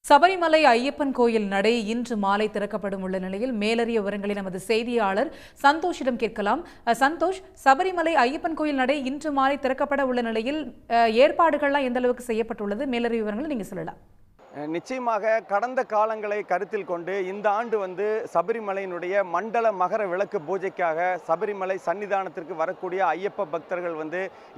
சபரிமலை ஐயப்பன் கோயில் நடை இன்று மாலை திறக்கப்படும் உள்ள நிலையில் மேலறிய விவரங்களை நமது செய்தியாளர் சந்தோஷிடம் கேட்கலாம். சந்தோஷ், சபரிமலை ஐயப்பன் கோயில் நடை இன்று மாலை திறக்கப்பட உள்ள நிலையில் ஏற்பாடுகள்லாம் எந்த அளவுக்கு செய்யப்பட்டுள்ளது? மேலறிய விவரங்களை நீங்க சொல்லலாம். நிச்சயமாக கடந்த காலங்களை கருத்தில் கொண்டு இந்த ஆண்டு சபரிமலையினுடைய மண்டல மகர விளக்கு பூஜைக்காக சபரிமலை சன்னிதானத்திற்கு வரக்கூடிய ஐயப்ப பக்தர்கள்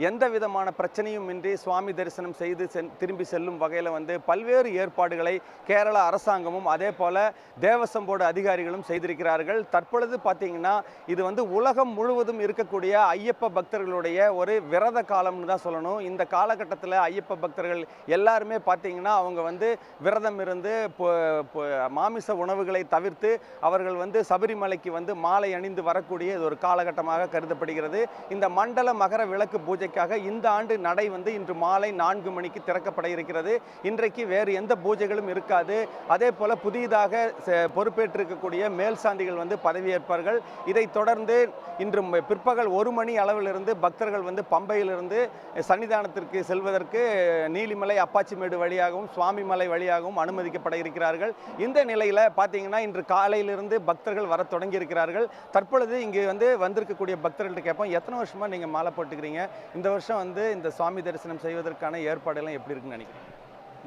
எந்த விதமான பிரச்சனையும் இன்றி சுவாமி தரிசனம் செய்து திரும்பி செல்லும் வகையில் பல்வேறு ஏற்பாடுகளை கேரள அரசாங்கமும் அதே போல தேவசம் போர்டு அதிகாரிகளும் செய்திருக்கிறார்கள். தற்பொழுது பார்த்தீங்கன்னா இது உலகம் முழுவதும் இருக்கக்கூடிய ஐயப்ப பக்தர்களுடைய ஒரு விரத காலம்னு தான் சொல்லணும். இந்த காலகட்டத்தில் ஐயப்ப பக்தர்கள் எல்லாருமே பார்த்தீங்கன்னா அவங்க விரதம் இருந்து மாமிச உணவுகளை தவிர்த்து அவர்கள் சபரிமலைக்கு மாலை அணிந்து வரக்கூடிய ஒரு காலகட்டமாக கருதப்படுகிறது. இந்த மண்டல மகர விளக்கு பூஜைக்காக இந்த ஆண்டு நடை இன்று மாலை 4 மணிக்கு திறக்கப்பட இருக்கிறது. இன்றைக்கு வேறு எந்த பூஜைகளும் இருக்காது. அதே போல புதிதாக பொறுப்பேற்றிருக்கக்கூடிய மேல் சாந்திகள் பதவியேற்பார்கள். இதைத் தொடர்ந்து இன்று பிற்பகல் 1 மணி அளவிலிருந்து பக்தர்கள் பம்பையிலிருந்து சன்னிதானத்திற்கு செல்வதற்கு நீலிமலை அப்பாச்சிமேடு வழியாகவும் சுவாமிமலை வழியாகவும் அனுமதிக்கப்பட இருக்கிறார்கள். இந்த நிலையில் பார்த்தீங்கன்னா இன்று காலையிலிருந்து பக்தர்கள் வர தொடங்கி இருக்கிறார்கள். தற்பொழுது இங்கு வந்திருக்கக்கூடிய பக்தர்கள்ட்ட கேட்போம், எத்தனை வருஷமா நீங்க மாலை போட்டுக்கிறீங்க? இந்த வருஷம் இந்த சுவாமி தரிசனம் செய்வதற்கான ஏற்பாடெல்லாம் எப்படி இருக்குன்னு நினைக்கிறீங்க?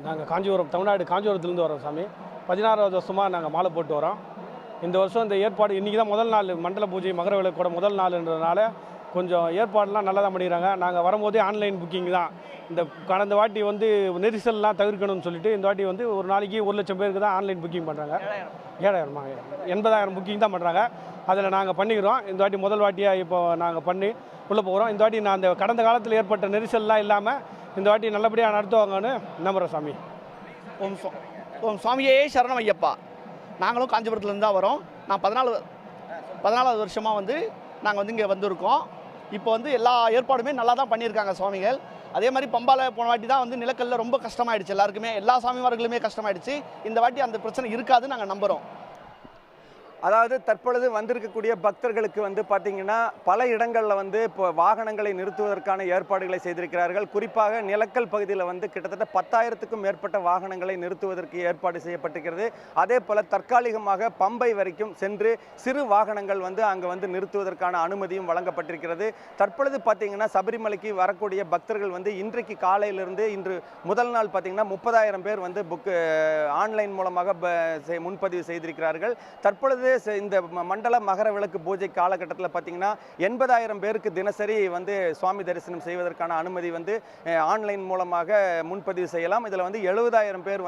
நாங்கள் காஞ்சிபுரம், தமிழ்நாடு காஞ்சிபுரத்துலேருந்து வரோம் சாமி. 16வது வருஷமாக நாங்கள் மாலை போட்டு வரோம். இந்த வருஷம் இந்த ஏற்பாடு இன்றைக்கி தான் முதல் நாள், மண்டல பூஜை மகர விளக்கோட முதல் நாள்ன்றதுனால கொஞ்சம் ஏற்பாடெலாம் நல்லா தான் பண்ணிடுறாங்க. நாங்கள் வரும்போதே ஆன்லைன் புக்கிங் தான். இந்த கடந்த வாட்டி நெரிசல்லாம் தவிர்க்கணும்னு சொல்லிட்டு இந்த வாட்டி ஒரு நாளைக்கு 1 லட்சம் பேருக்கு தான் ஆன்லைன் புக்கிங் பண்ணுறாங்க. 80,000 புக்கிங் தான் பண்ணுறாங்க. அதில் நாங்கள் பண்ணிக்கிறோம். இந்த வாட்டி முதல் வாட்டியாக இப்போ நாங்கள் பண்ணி உள்ளே போகிறோம். இந்த வாட்டி நான் அந்த கடந்த காலத்தில் ஏற்பட்ட நெரிசல்லாம் இல்லாமல் இந்த வாட்டி நல்லபடியாக நடத்துவாங்கன்னு நம்புகிறோம் சாமி. ஓம் சுவாமியே சரணம் ஐயப்பா. நாங்களும் காஞ்சிபுரத்துலேருந்து தான் வரோம். நான் 14வது வருஷமாக நாங்கள் இங்கே வந்திருக்கோம். இப்போ எல்லா ஏற்பாடுமே நல்லா தான் பண்ணியிருக்காங்க சுவாமிகள். அதே மாதிரி பம்பால போன வாட்டி தான் நிலக்கல்ல ரொம்ப கஷ்டமாயிடுச்சு எல்லாருக்குமே, எல்லா சாமிமார்களுமே கஷ்டமாயிடுச்சு. இந்த வாட்டி அந்த பிரச்சனை இருக்காதுன்னு நாங்கள் நம்புகிறோம். அதாவது தற்பொழுது வந்திருக்கக்கூடிய பக்தர்களுக்கு பார்த்தீங்கன்னா பல இடங்களில் இப்போ வாகனங்களை நிறுத்துவதற்கான ஏற்பாடுகளை செய்திருக்கிறார்கள். குறிப்பாக நிலக்கல் பகுதியில் கிட்டத்தட்ட 10,000க்கும் மேற்பட்ட வாகனங்களை நிறுத்துவதற்கு ஏற்பாடு செய்யப்பட்டிருக்கிறது. அதே போல் தற்காலிகமாக பம்பை வரைக்கும் சென்று சிறு வாகனங்கள் அங்கே நிறுத்துவதற்கான அனுமதியும் வழங்கப்பட்டிருக்கிறது. தற்பொழுது பார்த்தீங்கன்னா சபரிமலைக்கு வரக்கூடிய பக்தர்கள் இன்றைக்கு காலையிலிருந்து இன்று முதல் நாள் பார்த்தீங்கன்னா 30,000 பேர் ஆன்லைன் மூலமாக முன்பதிவு செய்திருக்கிறார்கள். தற்பொழுது இந்த மண்டல மகர விளக்கு பூஜை காலகட்டத்தில் பார்த்தீங்கன்னா 80,000 பேருக்கு தினசரி சுவாமி தரிசனம் செய்வதற்கான அனுமதி ஆன்லைன் மூலமாக முன்பதிவு செய்யலாம். இதில் 70,000 பேர்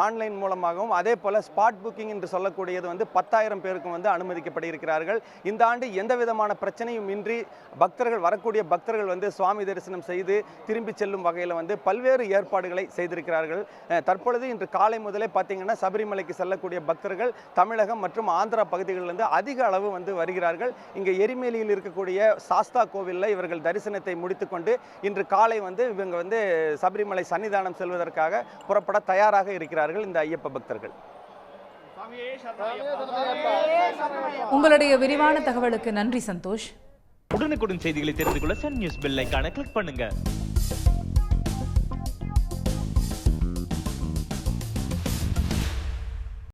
ஆன்லைன் மூலமாகவும் அதே போல் ஸ்பாட் புக்கிங் என்று சொல்லக்கூடியது 10,000 பேருக்கும் அனுமதிக்கப்பட்டிருக்கிறார்கள். இந்த ஆண்டு எந்த விதமான பிரச்சனையும் இன்றி பக்தர்கள் வரக்கூடிய பக்தர்கள் சுவாமி தரிசனம் செய்து திரும்பி செல்லும் வகையில் பல்வேறு ஏற்பாடுகளை செய்திருக்கிறார்கள். தற்பொழுது இன்று காலை முதலே பார்த்தீங்கன்னா சபரிமலைக்கு செல்லக்கூடிய பக்தர்கள் தமிழகம் மற்றும் ஆந்திரா பகுதிகளிலிருந்து அதிக அளவு வருகிறார்கள். இங்கே எரிமேலியில் இருக்கக்கூடிய சாஸ்தா கோவிலில் இவர்கள் தரிசனத்தை முடித்துக்கொண்டு இன்று காலை இவங்க சபரிமலை சன்னிதானம் செல்வதற்காக புறப்பட தயாராக இருக்கிறார்கள் இந்த ஐயப்ப பக்தர்கள். உங்களுடைய விரிவான தகவலுக்கு நன்றி சந்தோஷ். உடனுக்குடன் செய்திகளை தெரிந்து கொள்ள சன் நியூஸ் பெல் ஐகானை கிளிக் பண்ணுங்க.